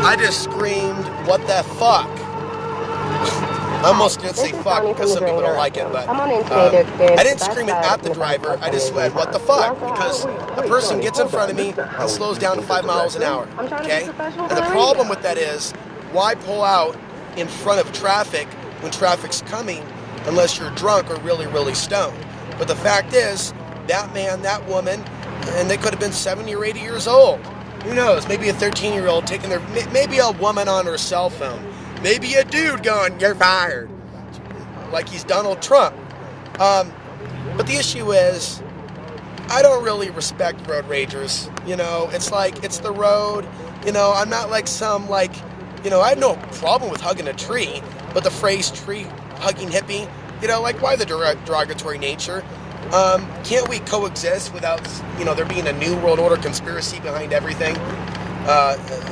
I just screamed, what the fuck? I almost did say fuck because some people don't like it, but I didn't scream it at the driver. I just said, what the fuck? Because a person gets in front of me and slows down to 5 miles an hour, okay? And the problem with that is, why pull out in front of traffic when traffic's coming unless you're drunk or really, really stoned? But the fact is, that man, that woman, and they could have been 70 or 80 years old. Who knows? Maybe a 13-year-old taking their, maybe a woman on her cell phone. Maybe a dude going, you're fired. Like he's Donald Trump. But the issue is, I don't really respect road ragers. You know, it's like, it's the road. You know, I'm not like some, like, you know, I have no problem with hugging a tree. But the phrase tree hugging hippie, you know, like, why the derogatory nature? Can't we coexist without, you know, there being a new world order conspiracy behind everything?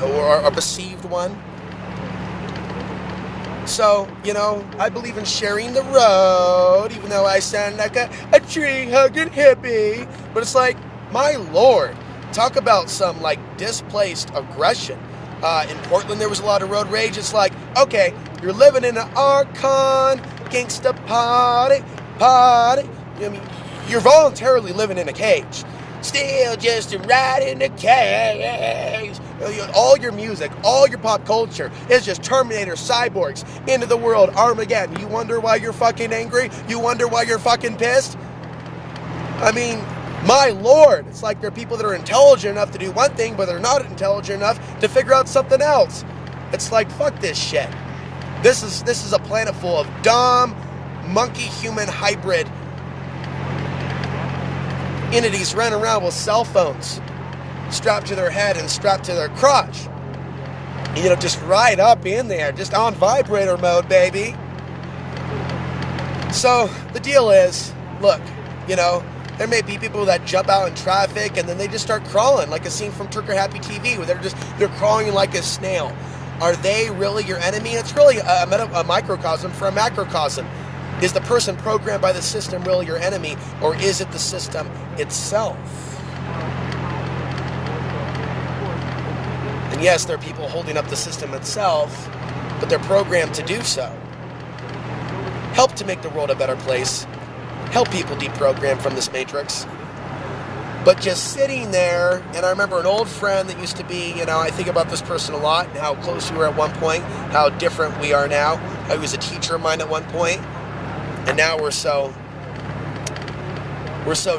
Or a perceived one? So, you know, I believe in sharing the road, even though I sound like a tree-hugging hippie. But it's like, my lord, talk about some, like, displaced aggression. In Portland, there was a lot of road rage. It's like, okay, you're living in an Archon, gangsta party. I mean, you're voluntarily living in a cage. Still just a ride in the cage. All your music, all your pop culture is just Terminator, cyborgs, into the world, Armageddon. You wonder why you're fucking angry? You wonder why you're fucking pissed? I mean, my lord, it's like there are people that are intelligent enough to do one thing, but they're not intelligent enough to figure out something else. It's like, fuck this shit. This is a planet full of dumb, monkey-human hybrid entities running around with cell phones strapped to their head and strapped to their crotch. You know, just right up in there, just on vibrator mode, baby. So the deal is, look, you know, there may be people that jump out in traffic and then they just start crawling, like a scene from Trigger Happy TV where they're crawling like a snail. Are they really your enemy? It's really a microcosm for a macrocosm. Is the person programmed by the system really your enemy, or is it the system itself? And yes, there are people holding up the system itself, but they're programmed to do so. Help to make the world a better place. Help people deprogram from this matrix. But just sitting there, and I remember an old friend that used to be, you know, I think about this person a lot, and how close we were at one point, how different we are now. I was a teacher of mine at one point. And now we're so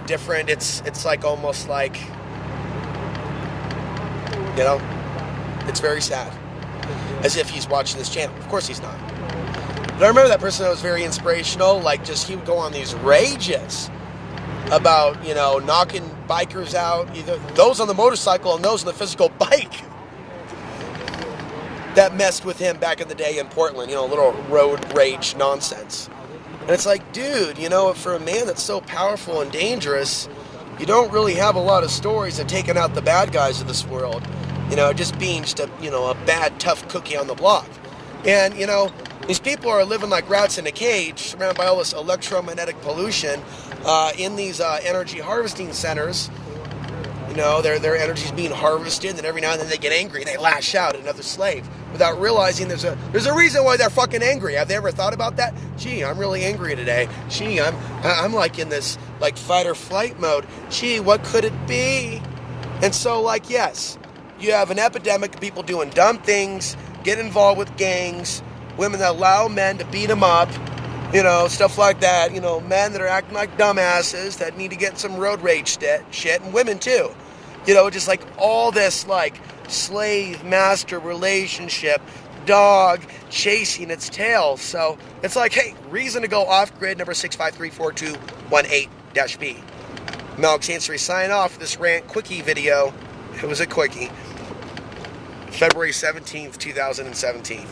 different. It's like almost like, you know, it's very sad. As if he's watching this channel. Of course he's not. But I remember that person that was very inspirational. Like, just he would go on these rages about, you know, knocking bikers out, either those on the motorcycle and those on the physical bike. That messed with him back in the day in Portland. You know, a little road rage nonsense. And it's like, dude, you know, for a man that's so powerful and dangerous, you don't really have a lot of stories of taking out the bad guys of this world. You know, just being just a, you know, a bad, tough cookie on the block. And, you know, these people are living like rats in a cage, surrounded by all this electromagnetic pollution in these energy harvesting centers. You know, their energy's being harvested, and every now and then they get angry and they lash out at another slave without realizing there's a reason why they're fucking angry. Have they ever thought about that? Gee, I'm really angry today. Gee, I'm like in this like fight or flight mode. Gee, what could it be? And so, like, yes, you have an epidemic of people doing dumb things, get involved with gangs, women that allow men to beat them up, you know, stuff like that. You know, men that are acting like dumbasses that need to get some road rage shit, and women too. You know, just like all this like slave-master relationship, dog chasing its tail. So it's like, hey, reason to go off-grid, number 6534218-B. Malx Answery sign off this rant quickie video. It was a quickie. February 17th, 2017.